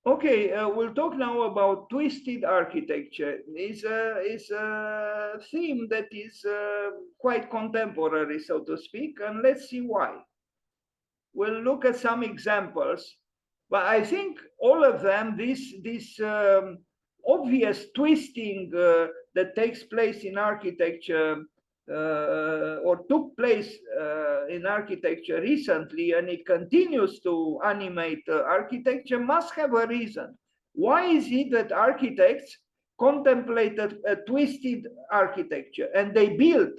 Okay, we'll talk now about twisted architecture. It's a theme that is quite contemporary, so to speak, and let's see why. We'll look at some examples, but I think all of them, this obvious twisting that takes place in architecture or took place in architecture recently, and it continues to animate architecture, must have a reason. Why is it that architects contemplated a twisted architecture and they built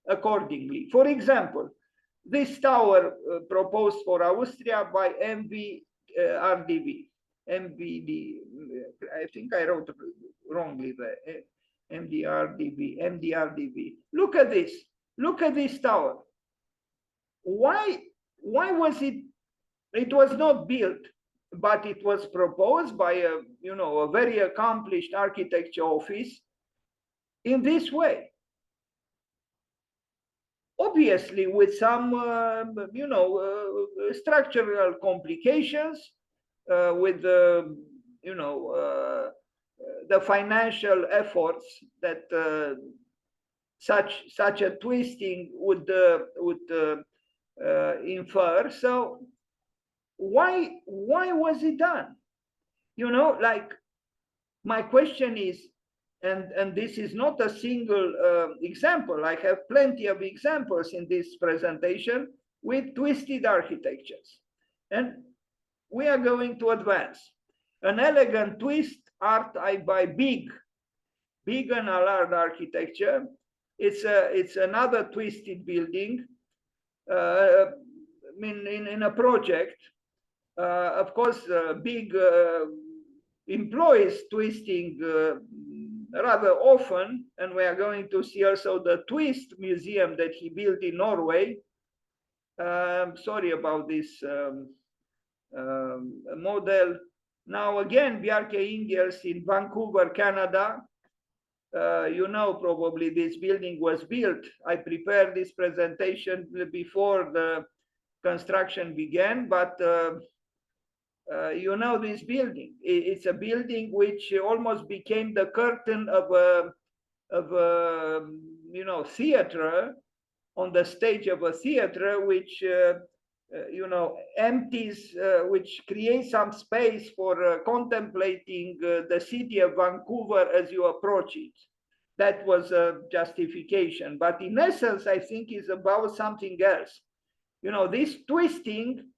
accordingly? For example, this tower proposed for Austria by MVRDV. MVD, I think I wrote wrongly there. MDRDV. Look at this. Look at this tower. Why was it? It was not built, but it was proposed by a very accomplished architecture office in this way. Obviously, with some structural complications, with the financial efforts that such a twisting would infer. So why was it done? Like, my question is, and this is not a single example. I have plenty of examples in this presentation with twisted architectures, and we are going to advance. An elegant twist art by Big and Allard architecture. It's another twisted building. In a project, of course, Big employs twisting rather often, and we are going to see also the Twist Museum that he built in Norway. Sorry about this model. Now again, Bjarke Ingels in Vancouver, Canada. Probably this building was built. I prepared this presentation before the construction began, but this building. It's a building which almost became the curtain of a theater, on the stage of a theater, which empties, which creates some space for contemplating the city of Vancouver as you approach it. That was a justification, but in essence, I think it's about something else. This twisting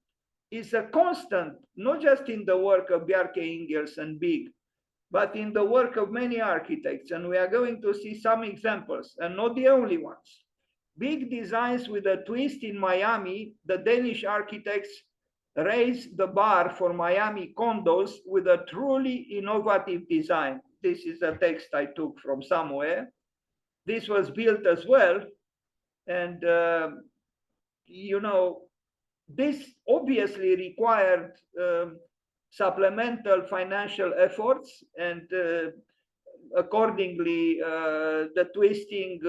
is a constant, not just in the work of Bjarke Ingels and Big, but in the work of many architects. And we are going to see some examples, and not the only ones. Big designs with a twist in Miami. The Danish architects raised the bar for Miami condos with a truly innovative design. This is a text I took from somewhere. This was built as well. And, this obviously required supplemental financial efforts, and accordingly, the twisting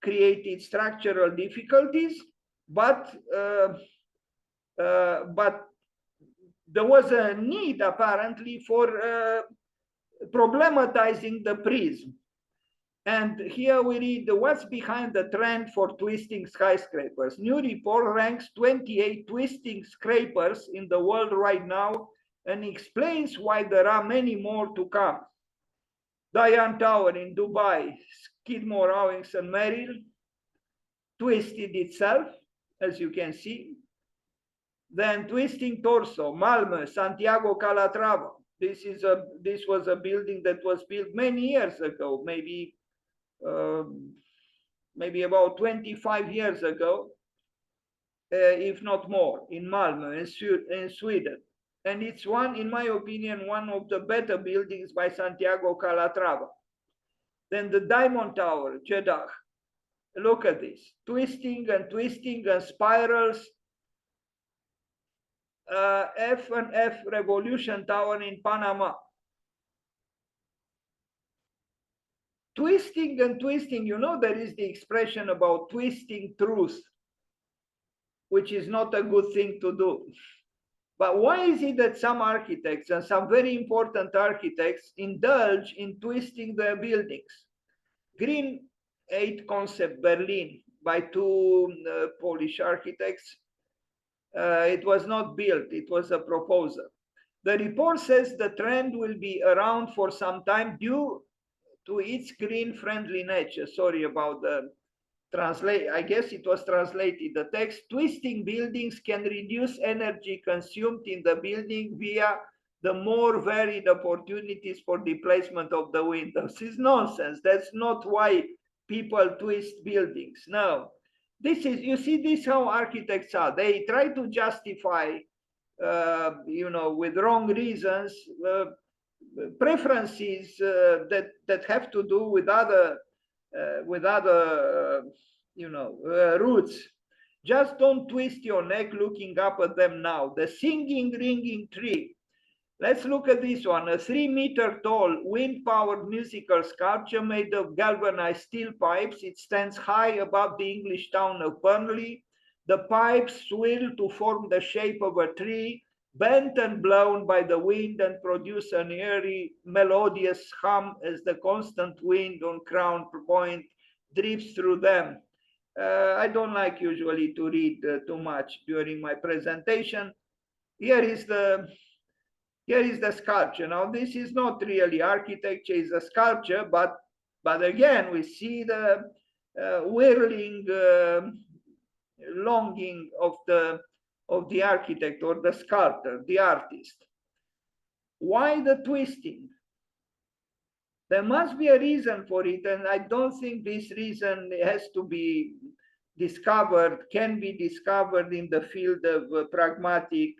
created structural difficulties, but there was a need apparently for problematizing the prism. And here we read what's behind the trend for twisting skyscrapers. New report ranks 28 twisting scrapers in the world right now and explains why there are many more to come. Diane Tower in Dubai, Skidmore, Owings and Merrill, twisted itself, as you can see. Then twisting torso, Malmö, Santiago Calatrava. This was a building that was built many years ago, maybe about 25 years ago, if not more, in Malmö, in Sweden. And it's in my opinion, one of the better buildings by Santiago Calatrava. Then the Diamond Tower, Jeddah. Look at this, twisting and spirals. F&F Revolution Tower in Panama. Twisting, there is the expression about twisting truth, which is not a good thing to do. But why is it that some architects and some very important architects indulge in twisting their buildings? Green 8 Concept Berlin by two Polish architects. It was not built, it was a proposal. The report says the trend will be around for some time due to its green-friendly nature. Sorry about the translate. I guess it was translated. The text: twisting buildings can reduce energy consumed in the building via the more varied opportunities for displacement of the windows. This is nonsense. That's not why people twist buildings. No. This is, you see, this how architects are. They try to justify, with wrong reasons, preferences that have to do with other roots. Just don't twist your neck looking up at them now. The singing, ringing tree. Let's look at this one. A 3-meter tall wind-powered musical sculpture made of galvanized steel pipes. It stands high above the English town of Burnley. The pipes swirl to form the shape of a tree, bent and blown by the wind, and produce an eerie, melodious hum as the constant wind on Crown Point drifts through them. I don't like usually to read too much during my presentation. Here is the sculpture. Now, this is not really architecture, it's a sculpture, but again, we see the whirling longing of the architect or the sculptor, the artist. Why the twisting? There must be a reason for it, and I don't think this reason has to be discovered, can be discovered in the field of pragmatic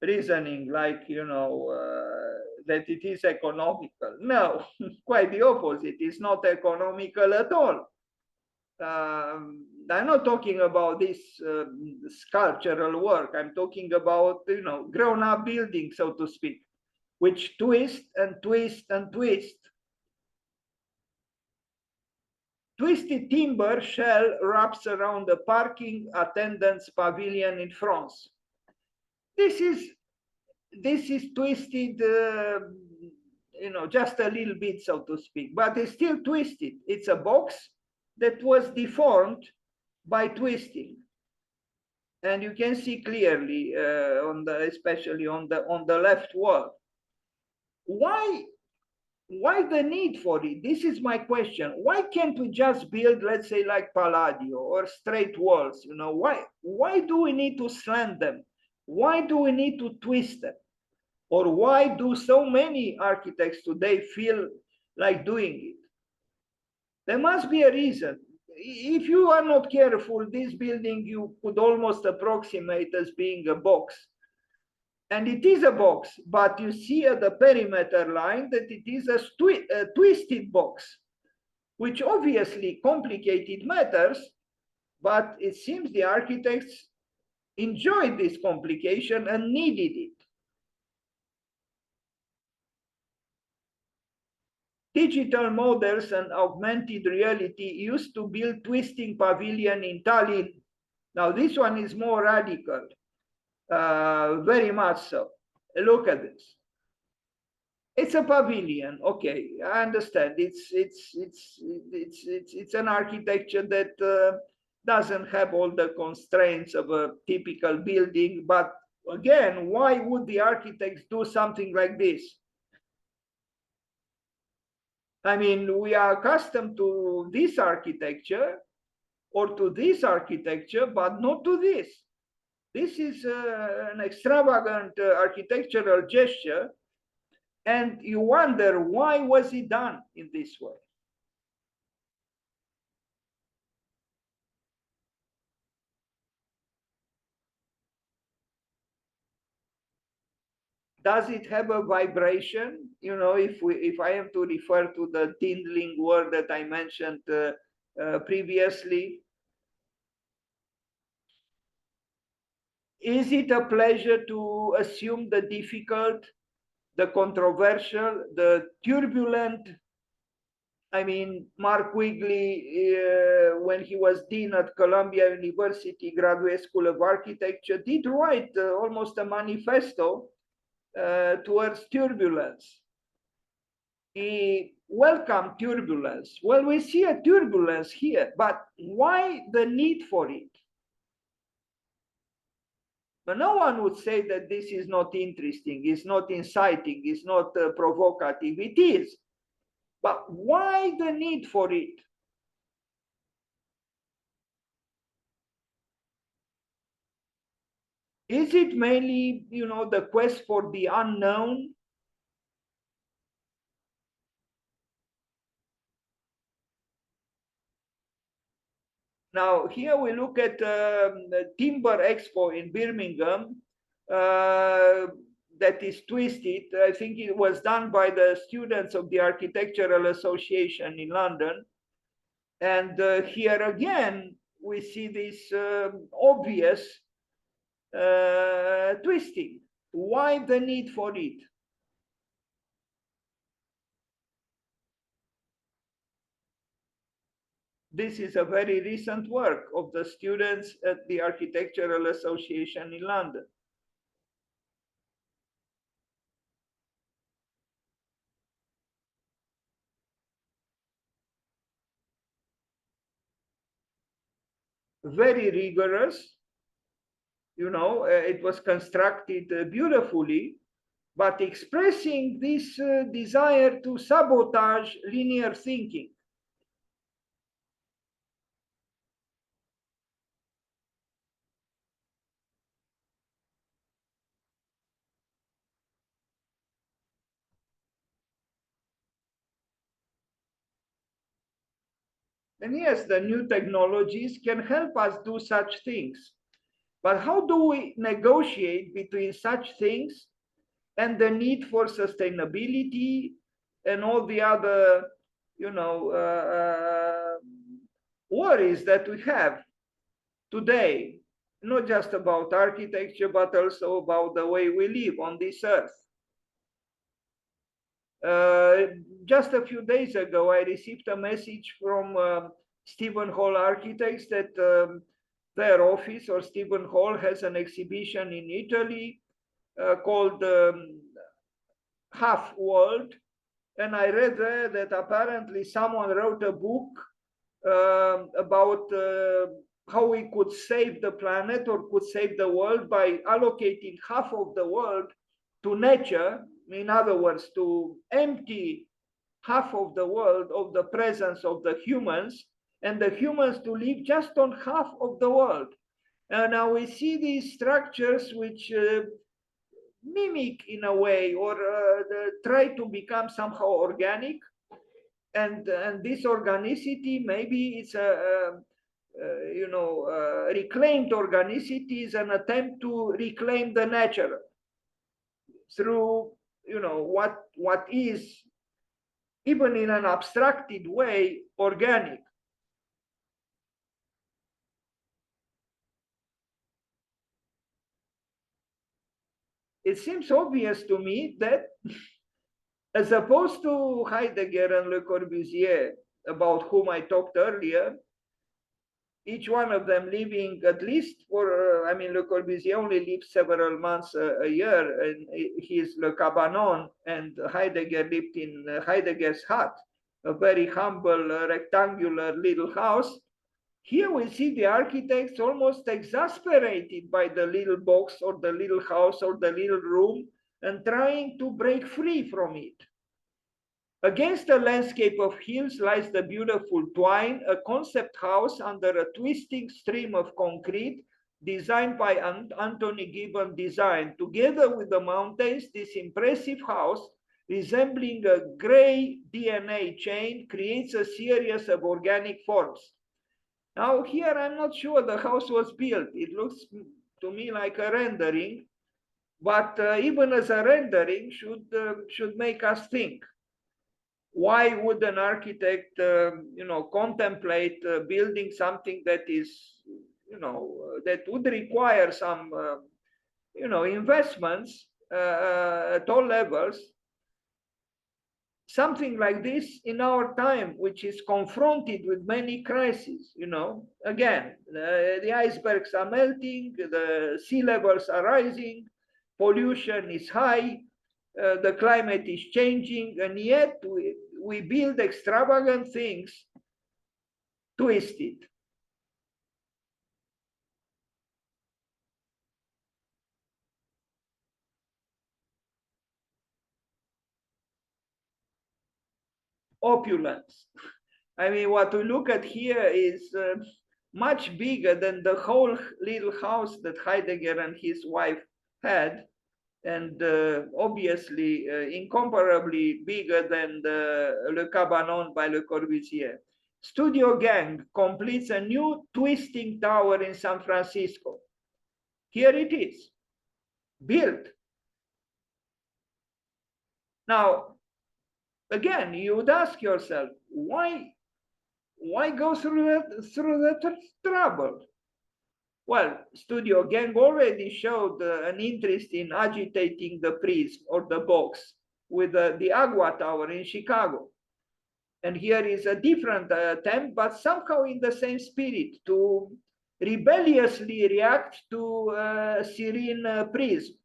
reasoning, like, that it is economical. No, quite the opposite. It's not economical at all. I'm not talking about this sculptural work. I'm talking about, grown-up buildings, so to speak, which twist and twist and twist. Twisted timber shell wraps around the parking attendant's pavilion in France. This is twisted, just a little bit, so to speak, but it's still twisted. It's a box that was deformed by twisting, and you can see clearly especially on the left wall. Why the need for it? This is my question. Why can't we just build, let's say, like Palladio or straight walls? Why do we need to slant them? Why do we need to twist them? Or why do so many architects today feel like doing it? There must be a reason. If you are not careful, this building you could almost approximate as being a box. And it is a box, but you see at the perimeter line that it is a twisted box, which obviously complicated matters, but it seems the architects enjoyed this complication and needed it. Digital models and augmented reality used to build twisting pavilion in Tallinn. Now this one is more radical, very much so. Look at this. It's a pavilion. Okay, I understand. It's an architecture that doesn't have all the constraints of a typical building. But again, why would the architects do something like this? I mean, we are accustomed to this architecture or to this architecture, but not to this. This is an extravagant architectural gesture, and you wonder, why was it done in this way? Does it have a vibration? If I am to refer to the tingling word that I mentioned previously, is it a pleasure to assume the difficult, the controversial, the turbulent, I mean, Mark Wigley, when he was dean at Columbia University Graduate School of Architecture, did write almost a manifesto towards turbulence. He welcomed turbulence. Well, we see a turbulence here, but why the need for it? But no one would say that this is not interesting, it's not inciting, it's not provocative. It is. But why the need for it? Is it mainly, the quest for the unknown? Now, here we look at the Timber Expo in Birmingham that is twisted. I think it was done by the students of the Architectural Association in London. And here again, we see this obvious twisting. Why the need for it? This is a very recent work of the students at the Architectural Association in London. Very rigorous, it was constructed beautifully, but expressing this desire to sabotage linear thinking. And yes, the new technologies can help us do such things. But how do we negotiate between such things and the need for sustainability and all the other, worries that we have today, not just about architecture, but also about the way we live on this earth? Just a few days ago, I received a message from Stephen Hall Architects that their office or Stephen Hall has an exhibition in Italy called Half World. And I read there that apparently someone wrote a book about how we could save the planet or could save the world by allocating half of the world to nature. In other words, to empty half of the world of the presence of the humans, and the humans to live just on half of the world. And now we see these structures which mimic in a way or try to become somehow organic. And this organicity, maybe it's a reclaimed organicity is an attempt to reclaim the natural through what is, even in an abstracted way, organic. It seems obvious to me that as opposed to Heidegger and Le Corbusier, about whom I talked earlier, each one of them living at least for, Le Corbusier only lives several months a year, and he's Le Cabanon, and Heidegger lived in Heidegger's hut, a very humble rectangular little house. Here we see the architects almost exasperated by the little box or the little house or the little room and trying to break free from it. Against a landscape of hills lies the beautiful Twine, a concept house under a twisting stream of concrete designed by Anthony Gibbon Design. Together with the mountains, this impressive house, resembling a gray DNA chain, creates a series of organic forms. Now here I'm not sure the house was built. It looks to me like a rendering, but even as a rendering should make us think. Why would an architect, contemplate building something that is, that would require some, investments at all levels, something like this in our time, which is confronted with many crises. You know, again, the icebergs are melting, the sea levels are rising, pollution is high, the climate is changing, and yet we build extravagant things, twisted. Opulence. I mean, what we look at here is much bigger than the whole little house that Heidegger and his wife had, and obviously incomparably bigger than the Le Cabanon by Le Corbusier. Studio Gang completes a new twisting tower in San Francisco. Here it is, built. Now, again, you would ask yourself, why go through that trouble? Well, Studio Gang already showed an interest in agitating the prism or the box with the Agua Tower in Chicago. And here is a different attempt, but somehow in the same spirit, to rebelliously react to serene prism.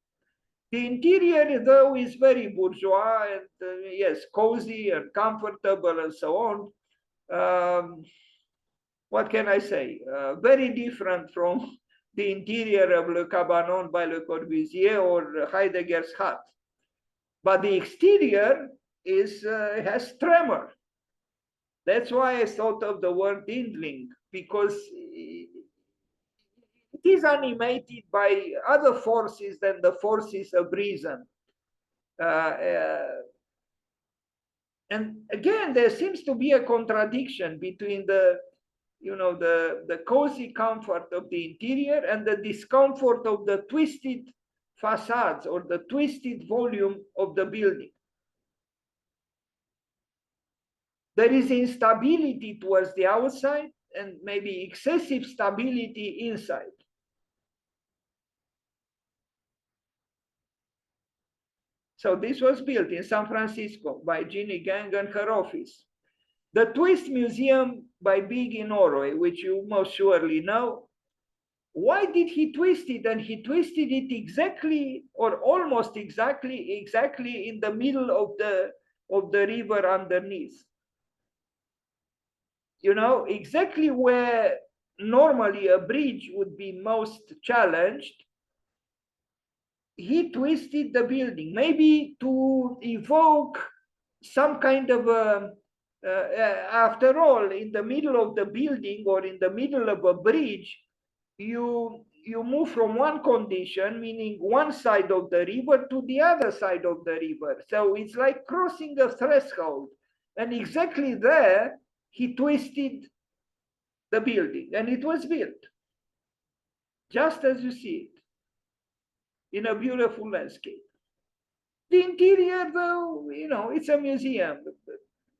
The interior, though, is very bourgeois and yes, cozy and comfortable and so on. What can I say? Very different from the interior of Le Cabanon by Le Corbusier or Heidegger's hut. But the exterior has tremor. That's why I thought of the word dindling, because it is animated by other forces than the forces of reason. And again, there seems to be a contradiction between the cozy comfort of the interior and the discomfort of the twisted facades or the twisted volume of the building. There is instability towards the outside and maybe excessive stability inside. So this was built in San Francisco by Jeannie Gang and her office. The Twist Museum by Big in Norway, which you most surely know. Why did he twist it? And he twisted it exactly or almost exactly in the middle of the river underneath. You know, exactly where normally a bridge would be most challenged. He twisted the building, maybe to evoke some kind of after all, in the middle of the building or in the middle of a bridge, you move from one condition, meaning one side of the river, to the other side of the river. So it's like crossing a threshold. And exactly there, he twisted the building, and it was built just as you see it, in a beautiful landscape. The interior, though, you know, it's a museum.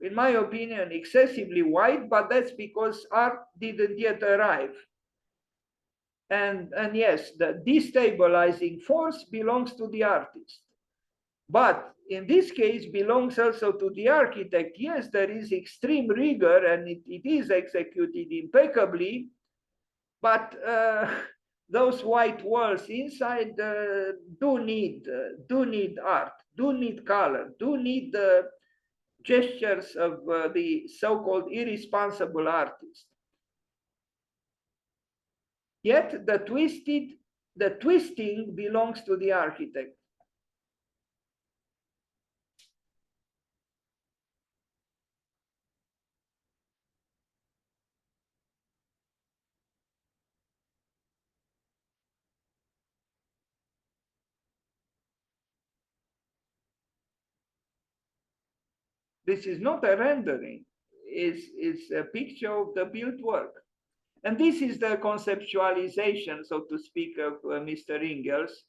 In my opinion, excessively wide, but that's because art didn't yet arrive. And yes, the destabilizing force belongs to the artist. But in this case, belongs also to the architect. Yes, there is extreme rigor and it is executed impeccably, but those white walls inside do need art, do need color, do need the gestures of the so-called irresponsible artist. Yet the twisting belongs to the architect. This is not a rendering, it's a picture of the built work. And this is the conceptualization, so to speak, of Mr. Ingalls.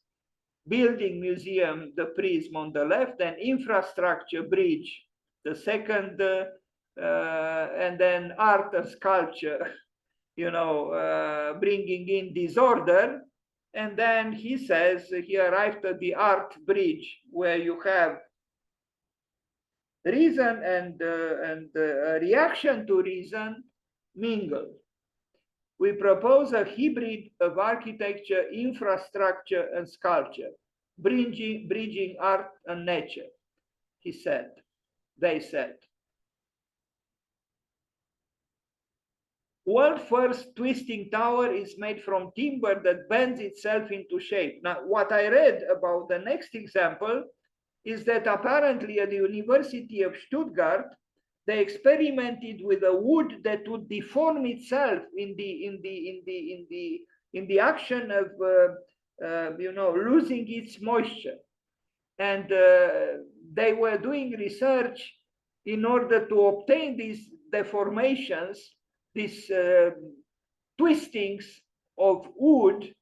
Building museum, the prism on the left, and infrastructure bridge, the second, and then art and sculpture, you know, bringing in disorder. And then he says he arrived at the art bridge, where you have reason and reaction to reason mingle. We propose a hybrid of architecture, infrastructure, and sculpture, bridging art and nature, he said, they said. World first twisting tower is made from timber that bends itself into shape. Now, what I read about the next example is that apparently at the University of Stuttgart, they experimented with a wood that would deform itself in the action of losing its moisture, and they were doing research in order to obtain these deformations, these twistings of wood,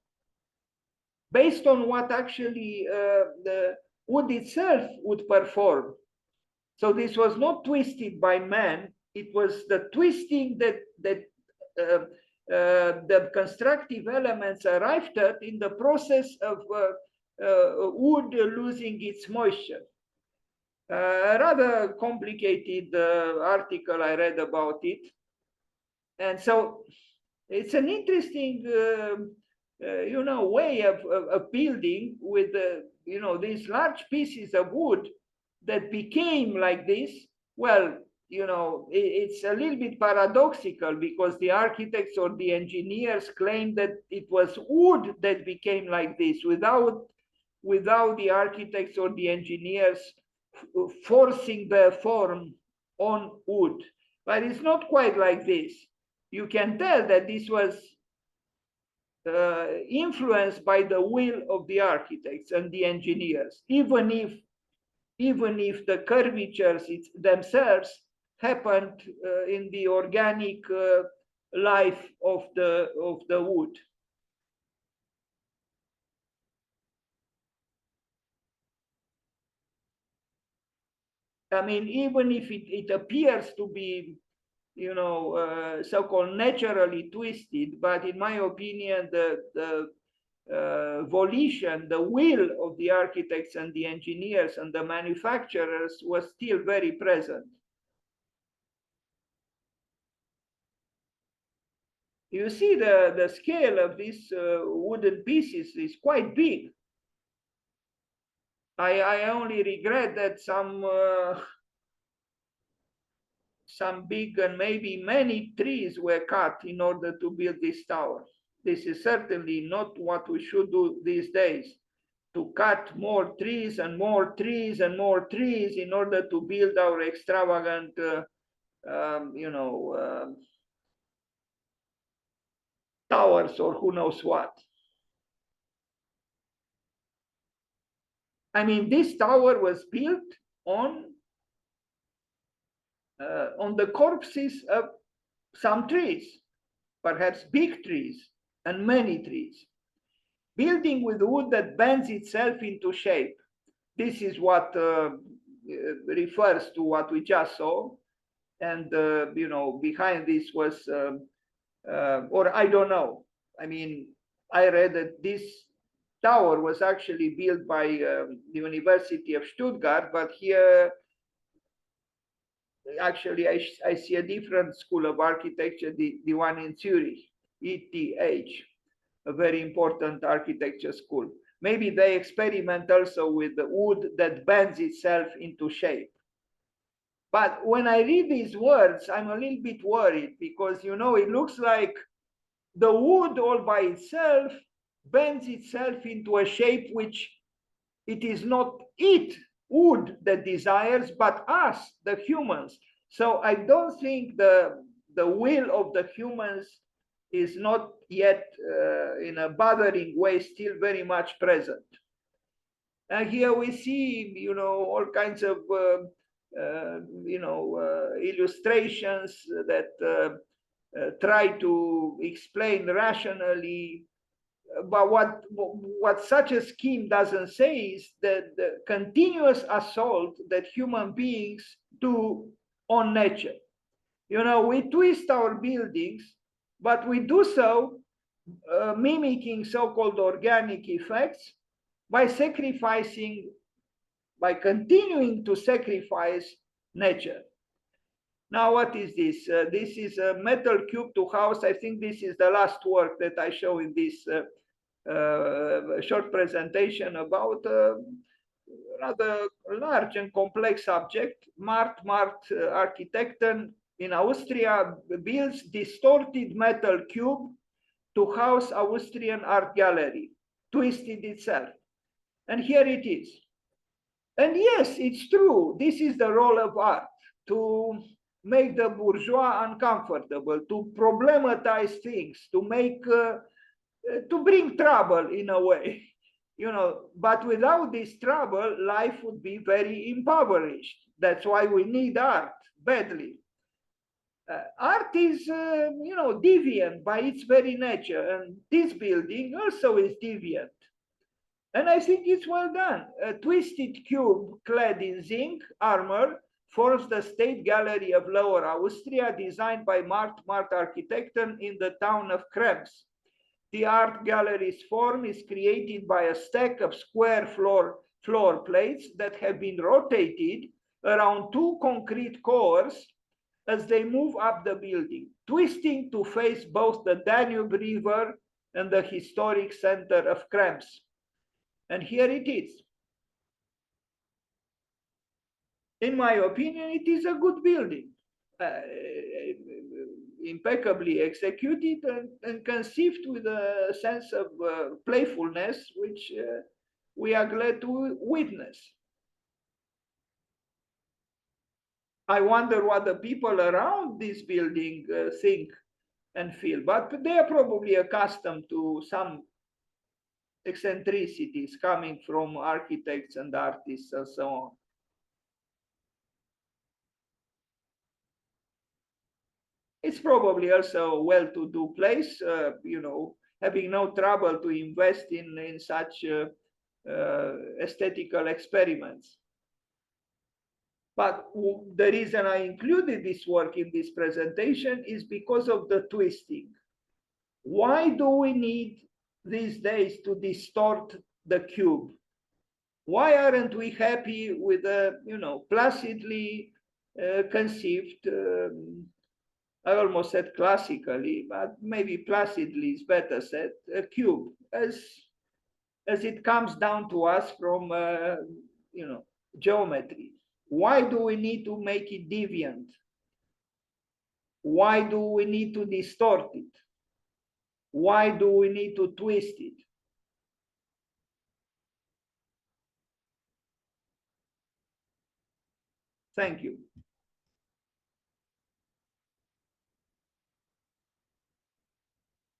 based on what actually the wood itself would perform. So this was not twisted by man, it was the twisting that the constructive elements arrived at in the process of wood losing its moisture. A rather complicated article I read about it. And so it's an interesting way of building with these large pieces of wood that became like this. Well, it's a little bit paradoxical because the architects or the engineers claim that it was wood that became like this without the architects or the engineers forcing the form on wood. But it's not quite like this. You can tell that this was influenced by the will of the architects and the engineers, even if the curvatures themselves happened in the organic life of the wood. I mean, even if it appears to be, so-called naturally twisted, but in my opinion, the volition, the will of the architects and the engineers and the manufacturers was still very present. You see the scale of these wooden pieces is quite big. I only regret that some big and maybe many trees were cut in order to build this tower. This is certainly not what we should do these days, to cut more trees and more trees and more trees in order to build our extravagant, towers or who knows what. I mean, this tower was built on the corpses of some trees, perhaps big trees and many trees. Building with wood that bends itself into shape. This is what refers to what we just saw. And, behind this was, or I don't know. I mean, I read that this tower was actually built by the University of Stuttgart, but here, actually, I see a different school of architecture, the one in Zurich, ETH, a very important architecture school. Maybe they experiment also with the wood that bends itself into shape. But when I read these words, I'm a little bit worried because, it looks like the wood all by itself bends itself into a shape which it is not wood that desires, but us, the humans. So I don't think the will of the humans is not yet in a bothering way still very much present. And here we see, all kinds of illustrations that try to explain rationally. But what such a scheme doesn't say is that the continuous assault that human beings do on nature. We twist our buildings, but we do so mimicking so-called organic effects by continuing to sacrifice nature. Now, what is this? This is a metal cube to house. I think this is the last work that I show in this short presentation about rather large and complex subject. Mart Architekten in Austria builds distorted metal cube to house Austrian art gallery, twisted itself. And here it is. And yes, it's true. This is the role of art, to make the bourgeois uncomfortable, to problematize things, to make, to bring trouble in a way. You know, but without this trouble, life would be very impoverished. That's why we need art badly. Art is, you know, deviant by its very nature, and this building also is deviant. And I think it's well done. A twisted cube clad in zinc armor forms the State Gallery of Lower Austria, designed by Mart Architekten in the town of Krems. The art gallery's form is created by a stack of square floor plates that have been rotated around two concrete cores as they move up the building, twisting to face both the Danube River and the historic center of Krems. And here it is. In my opinion, it is a good building, impeccably executed and conceived with a sense of playfulness, which we are glad to witness. I wonder what the people around this building think and feel, but they are probably accustomed to some eccentricities coming from architects and artists and so on. It's probably also a well-to-do place, you know, having no trouble to invest in such aesthetical experiments. But the reason I included this work in this presentation is because of the twisting. Why do we need these days to distort the cube? Why aren't we happy with a, you know, placidly conceived, I almost said classically, but maybe placidly is better said, a cube, as it comes down to us from, you know, geometry. Why do we need to make it deviant? Why do we need to distort it? Why do we need to twist it? Thank you.